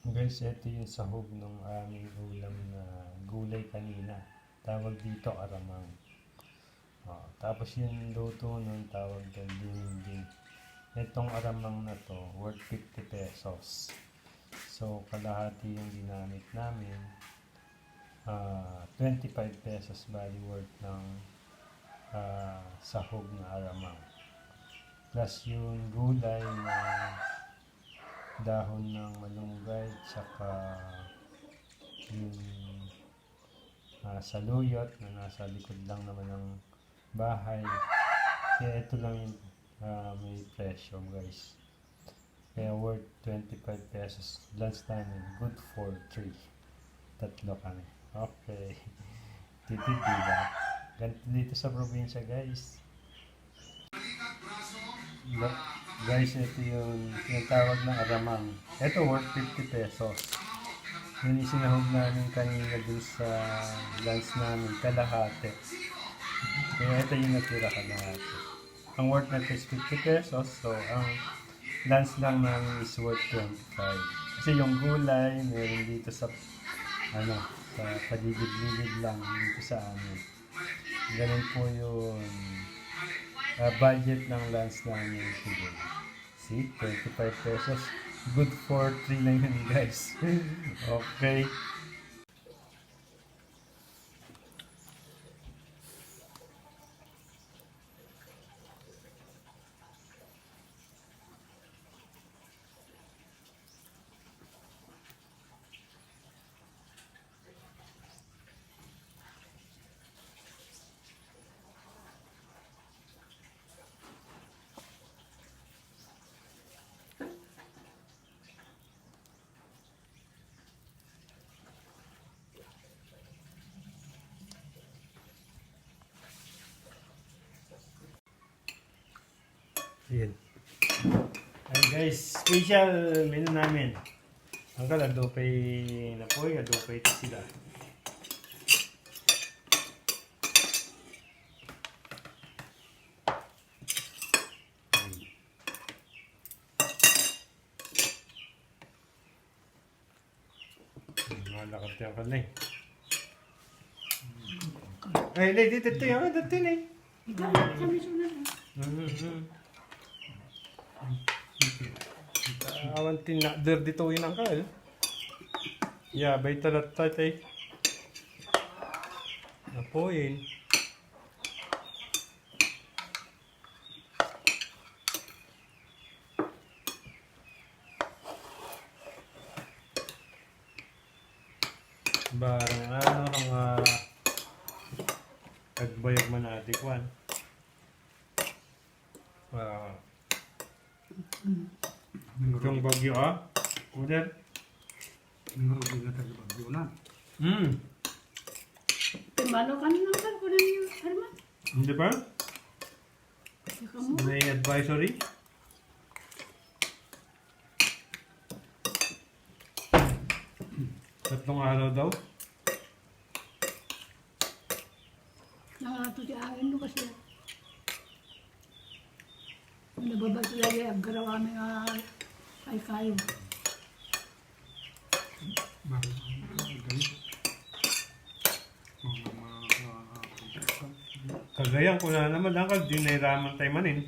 Guys, ito yung sahog ng aming ulam na gulay kanina. Tawag dito aramang. Tapos yung luto nun tawag doon dinding. Itong aramang na to, worth 50 pesos. So, kalahati yung ginamit namin. 25 pesos bali worth ng sahog na aramang. Plus yung gulay na dahon ng malunggay, tsaka yung saluyot na nasa likod lang naman ng bahay. Kaya ito lang yung may presyo guys. Kaya worth 25 pesos. Lunch namin, good for 3. Tatlo kami. Okay. Tipid diba? Ganito dito sa probinsya guys. Guys, ito yung tinatawag na aramang. Ito worth 50 pesos. Yun yung sinahog namin kanina dun sa lunch namin, kalahati. Kaya ito yung natira kalahati. Ang worth natin is 50 pesos, so ang lunch lang namin is worth 25. Kasi yung gulay, meron dito sa sa paligid-ligid lang dito sa amin. Ganun po yung budget ng lunch namin today. See, 25 pesos. Good for 3 lang yun guys. Okay. Ayan. Ayan guys, special menu namin. Ang adupay na po, adupay ito sila. Malakot yung kanay. Ay, dito yung dito na eh. Awan tinakder dito yun ang kal. Ya, bay talat tatay. Napoyin. Barang ang agbayag man atikwan. Yung bagyo udah. Merugi na tayo bagyo na. Malo ka naman kan ko lang yung Herman. Hindi ba? Saka mo. May advisory? Tatlong araw daw? Nangato di angin mo kasi. Nababa sila yung garawa may ay kayo. Kagayan ko na naman ang di nairaman tayo manin.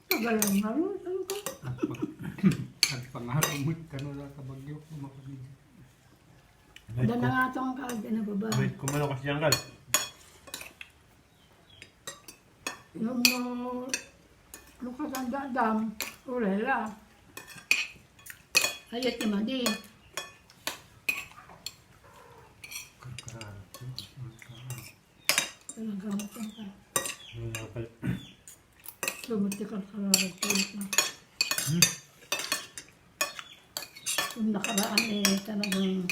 Tagalang maro, ano ka? At pangarumit ka na sa bagyo. Dala nga ito ang kaagda na baba. Wait, kumano kasi yan kal? Yung lukas ang dadam, ulela. Ayat ni Madi. Talagang matang ka. Sumuti ka kararat na. Kung nakaraan talagang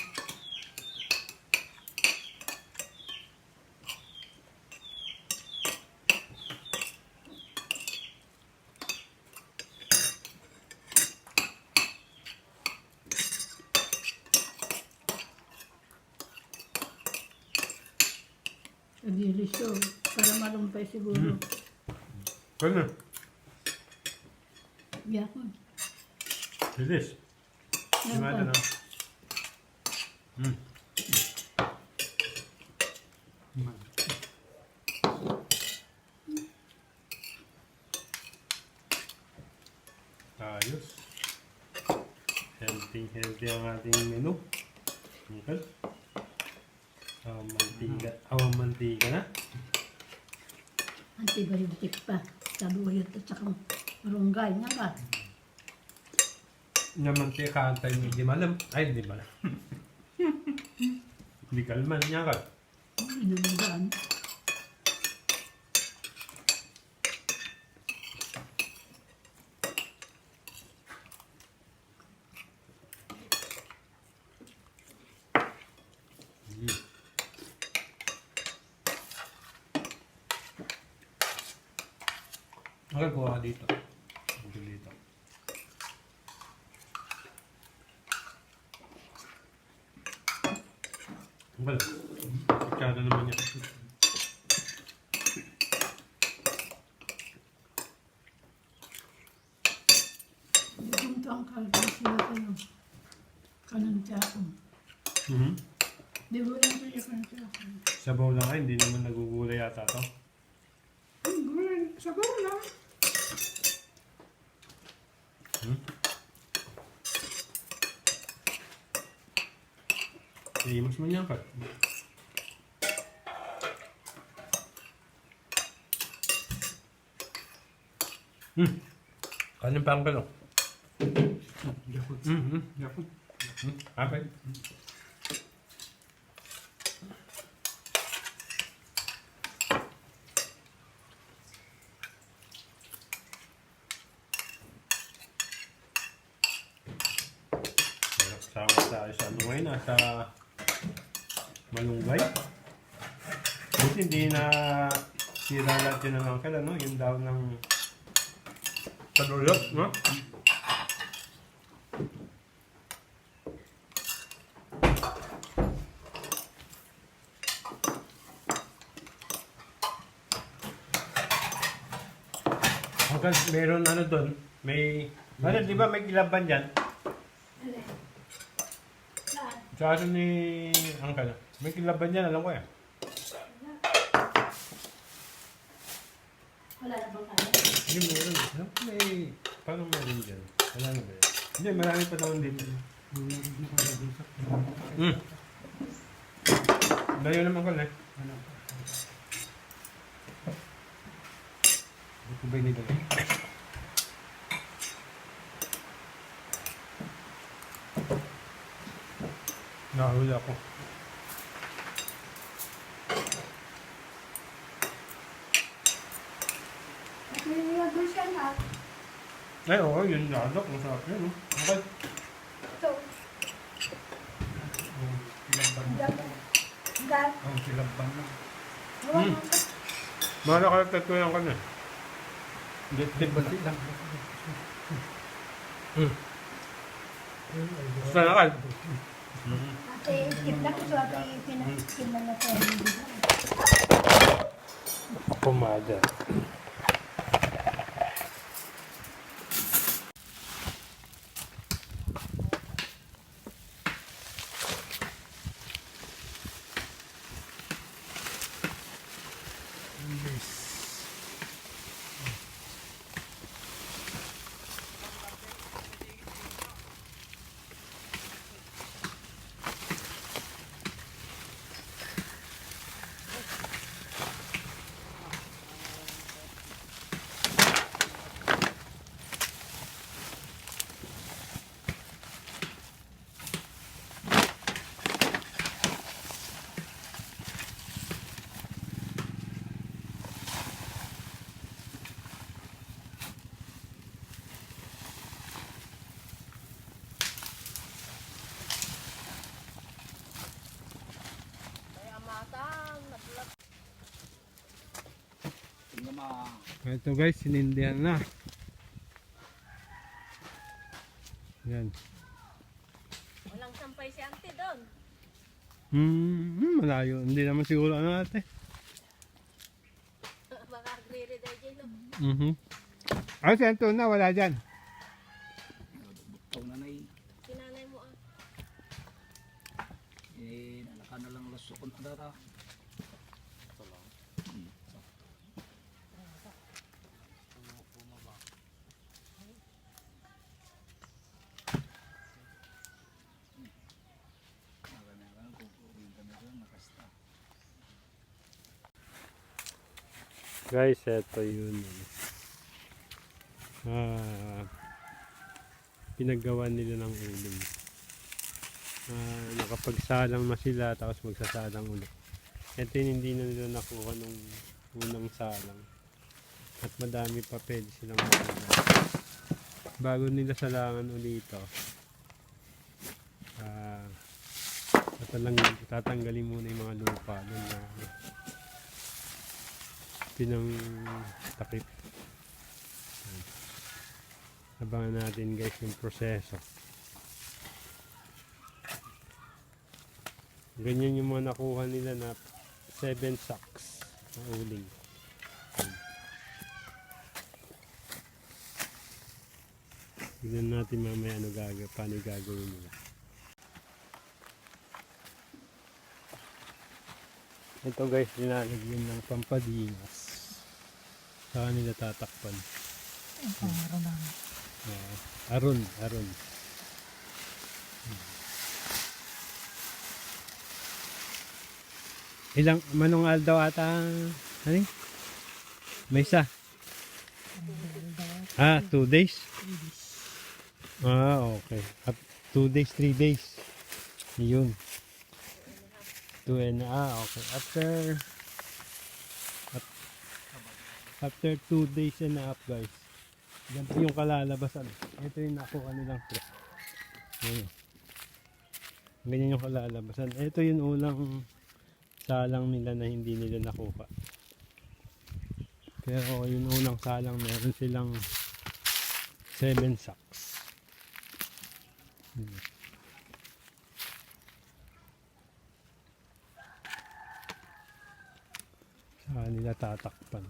nadilisyo para malumpay siguro. Kano? Hindi ako. Bilis. Simada na. Ayos. Healthy ang ating menu. Okay. Awang mantika na. Antibiotic pa. Sabi ko yun at saka marunggay nga ba? Yung mantika antay mo di malam. Ay, di malam. Di kalman niya ka. Inamagaan. Okay, kuha ka dito. Dito. Well, pagkada naman yan. Gusto ang kalbo sila kayo. Kanan siya ako. Di ba lang siya kanan siya ako? Sabaw lang ay, hindi naman nagugulay yata to. Gulay, sabaw lang. Iimas mo niya ka. Kanin pa ang gano'n. Jakot. Jakot. Okay. Sama tayo sa ano ngayon, sa malunggay. Buti hindi na sira lahat yun ng angkal, ano? Yung daw ng padulot, no? Angkal, meron ano doon, may... Ano, di ba may kilaban dyan? Sa ano ni Angkal, may kilaban dyan, alam ko yan. Wala na bang kaya? Hindi, meron. Ano? May... Paano meron dyan? Wala na ba yan? Hindi, marami pa naman dito. Layo naman ko na eh. Ito ba nito? Nakahuli ako. At may nilagay siya na. Ay, oo, yun ladok. Masarap yun, no? Okay. Ito. Gat. Ang silabang na. Mahal ka lang ko yan kanya. Dip ba lang? Gusto na kal? Ate, kitla ko sa ate pinakikila na sa Pumada. Ito guys, sinindihan na. Yan. Walang sampay si ante doon. Malayo. Hindi naman siguro ano ate. Baka agree dahil dyan. Ano si Antona? Wala dyan. Ito na na Sinanay mo ah. nalaka na lang lasukon na dara. Guys, eto yun. Pinaggawa nila ng uling. Nakapagsalang na sila tapos magsasalang ulit. Ito yung hindi na nila nakuha nung unang salang. At madami pa pwede silang makuha. Bago nila salangan ulit ito, tatanggalin muna yung mga lupa doon na pinang takip. Abangan natin guys yung proseso. Ganyan yung mga nakuha nila na 7 sacks na uling. Tignan natin mamaya paano gagawin nila. Ito guys, dinalagyan ng pampadinas. Saka nila tatakpan. Ang pangaro namin. Aron. Ilang manungal daw ata? Ano? May isa. 2 days? Okay. 2 days, 3 days. Yun. 2 and okay. After 2 days and a half guys. Ganito yung kalalabasan. Ito yung nakuha nilang trip. Ganyan yung kalalabasan. Ito yung unang salang nila na hindi nila nakuha. Pero yung unang salang meron silang 7 sacks. Saka nila tatakpan.